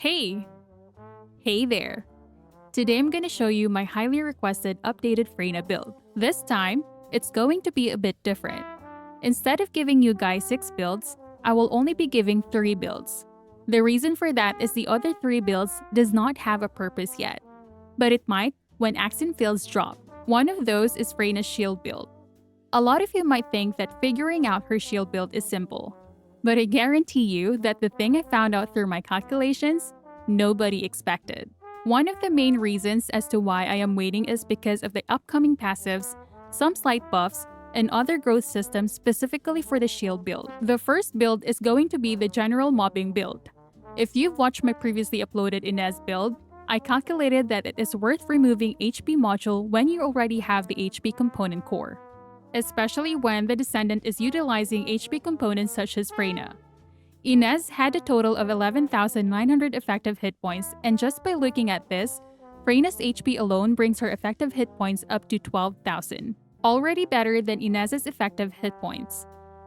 Hey! Hey there! Today I'm gonna show you my highly requested updated Freyna build. This time, it's going to be a bit different. Instead of giving you guys 6 builds, I will only be giving 3 builds. The reason for that is the other 3 builds does not have a purpose yet, but it might when Axion Fields drop. One of those is Freyna's shield build. A lot of you might think that figuring out her shield build is simple, but I guarantee you that the thing I found out through my calculations, nobody expected. One of the main reasons as to why I am waiting is because of the upcoming passives, some slight buffs, and other growth systems specifically for the shield build. The first build is going to be the general mobbing build. If you've watched my previously uploaded Inez build, I calculated that it is worth removing HP module when you already have the HP component core, especially when the Descendant is utilizing HP components such as Freyna. Inez had a total of 11,900 effective hit points, and just by looking at this, Freyna's HP alone brings her effective hit points up to 12,000, already better than Inez's effective hit points.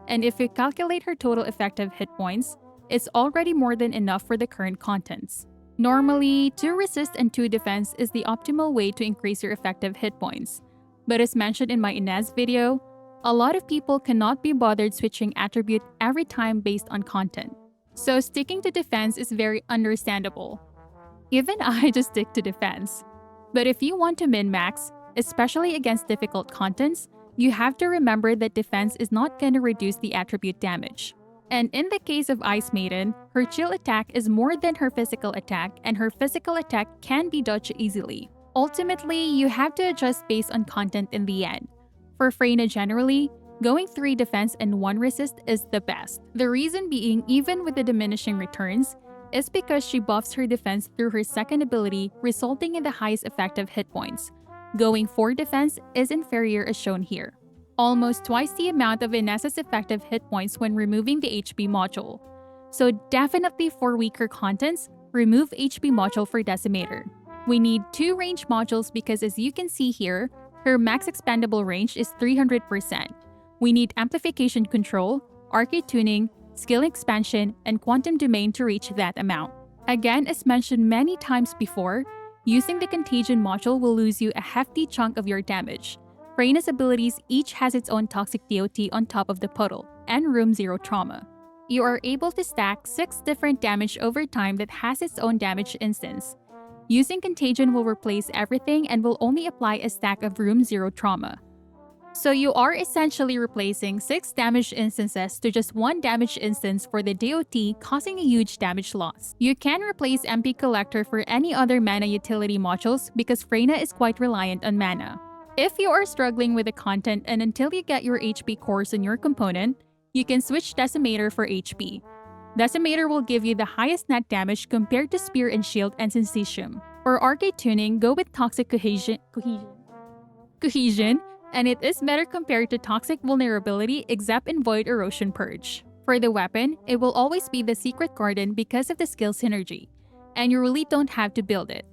And if you calculate her total effective hit points, it's already more than enough for the current contents. Normally, 2 resist and 2 defense is the optimal way to increase your effective hit points, but as mentioned in my Inez video, a lot of people cannot be bothered switching attribute every time based on content. So sticking to defense is very understandable. Even I just stick to defense. But if you want to min-max, especially against difficult contents, you have to remember that defense is not going to reduce the attribute damage. And in the case of Ice Maiden, her chill attack is more than her physical attack, and her physical attack can be dodged easily. Ultimately, you have to adjust based on content in the end. For Freyna generally, going 3 defense and 1 resist is the best. The reason being, even with the diminishing returns, is because she buffs her defense through her second ability, resulting in the highest effective hit points. Going 4 defense is inferior as shown here, almost twice the amount of Inez's effective hit points when removing the HP module. So definitely for weaker contents, remove HP module for Decimator. We need 2 range modules because as you can see here, her max expandable range is 300%. We need amplification control, Arche tuning, skill expansion, and quantum domain to reach that amount. Again, as mentioned many times before, using the contagion module will lose you a hefty chunk of your damage. Freyna's abilities each has its own toxic DOT on top of the puddle, and room 0 trauma. You are able to stack 6 different damage over time that has its own damage instance. Using Contagion will replace everything and will only apply a stack of room 0 trauma. So you are essentially replacing 6 damage instances to just 1 damage instance for the DOT, causing a huge damage loss. You can replace MP Collector for any other mana utility modules because Freyna is quite reliant on mana. If you are struggling with the content and until you get your HP cores on your component, you can switch Decimator for HP. Decimator will give you the highest net damage compared to Spear and Shield and Sensitium. For Arche tuning, go with Toxic Cohesion, and it is better compared to Toxic Vulnerability except in Void Erosion Purge. For the weapon, it will always be the Secret Garden because of the skill synergy, and you really don't have to build it.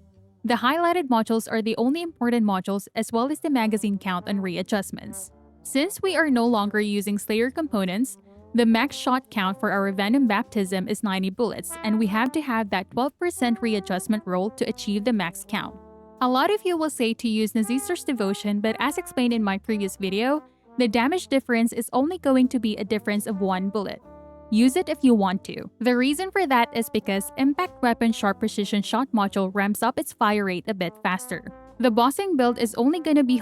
The highlighted modules are the only important modules as well as the magazine count and readjustments. Since we are no longer using Slayer components, the max shot count for our Venom Baptism is 90 bullets, and we have to have that 12% readjustment roll to achieve the max count. A lot of you will say to use Nazistor's Devotion, but as explained in my previous video, the damage difference is only going to be a difference of 1 bullet. Use it if you want to. The reason for that is because Impact Weapon Sharp Precision Shot module ramps up its fire rate a bit faster. The bossing build is only gonna be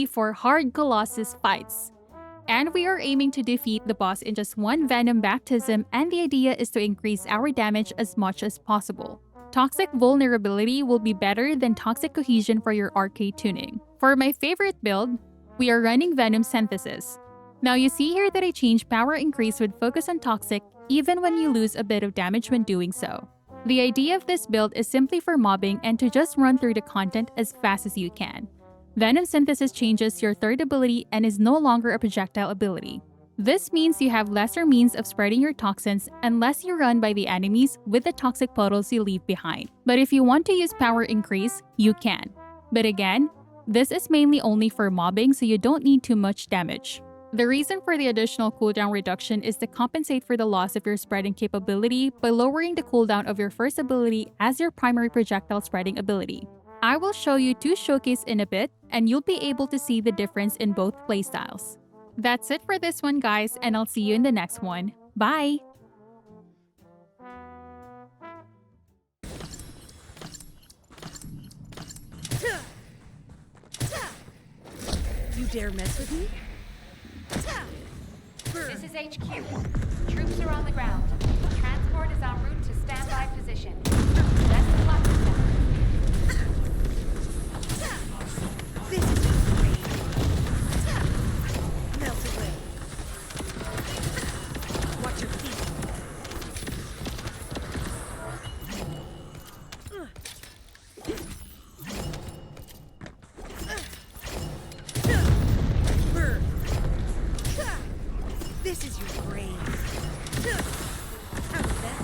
for hard Colossus fights. And we are aiming to defeat the boss in just 1 Venom Baptism, and the idea is to increase our damage as much as possible. Toxic Vulnerability will be better than Toxic Cohesion for your Arche tuning. For my favorite build, we are running Venom Synthesis. Now you see here that I changed Power Increase with Focus on Toxic even when you lose a bit of damage when doing so. The idea of this build is simply for mobbing and to just run through the content as fast as you can. Venom Synthesis changes your 3rd ability and is no longer a projectile ability. This means you have lesser means of spreading your toxins unless you run by the enemies with the toxic puddles you leave behind. But if you want to use Power Increase, you can. But again, this is mainly only for mobbing, so you don't need too much damage. The reason for the additional cooldown reduction is to compensate for the loss of your spreading capability by lowering the cooldown of your first ability as your primary projectile spreading ability. I will show you two showcase in a bit, and you'll be able to see the difference in both playstyles. That's it for this one, guys, and I'll see you in the next one. Bye! You dare mess with me? This is HQ. Troops are on the ground. Transport is en route to standby position. Best of luck with them. This is great. Melt away. Watch your feet. Burn. This is your grave. How was that?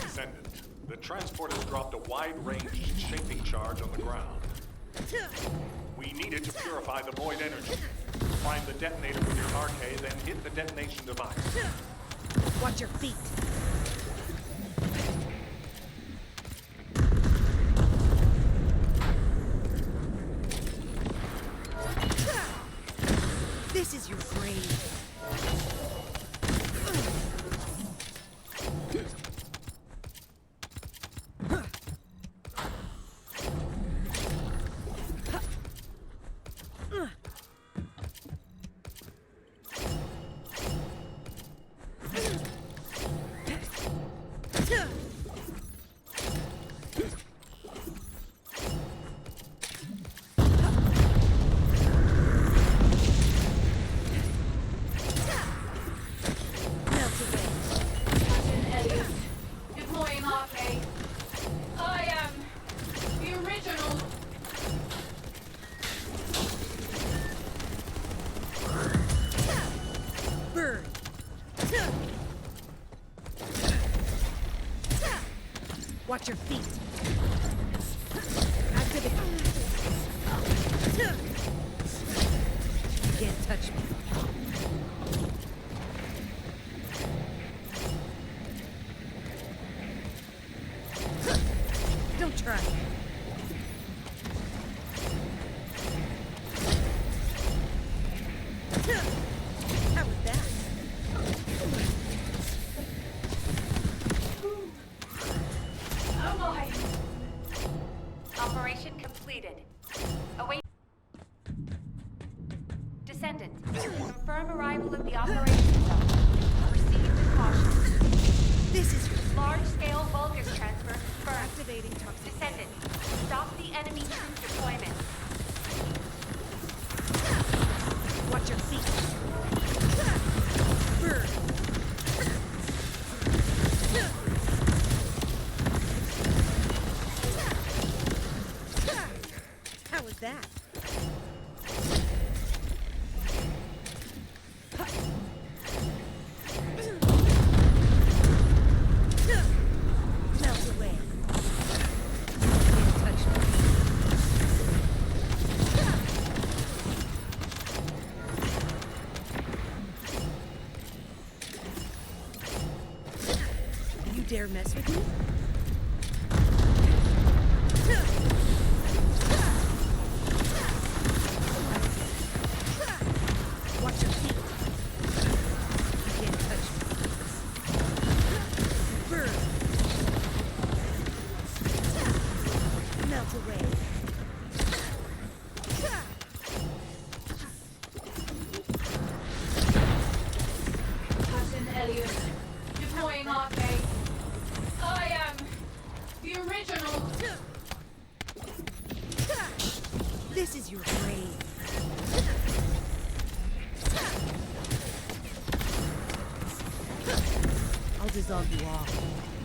Descendant, the transport has dropped a wide-range shaping charge on the ground. We need it to purify the void energy. Find the detonator with your Arche, then hit the detonation device. Watch your feet. This is your grave. Deploying Arche. I am the original. Burn. Watch your feet. Activate. You can't touch me. Don't try. How was that? Oh my. Operation completed. Await. Descendant, confirm arrival of the operation zone. Proceed with caution. This is Large-scale Vulgus transfer confirmed. activating toxic. Descendant, stop the enemy troop deployment. Watch your feet. Burn. How was that? Melt away. Can't touch me. You dare mess with me? Watch your feet. You can't touch me. Burn. Melt away. Captain Elliot, deploying Arche. is your grave. I'll dissolve you all.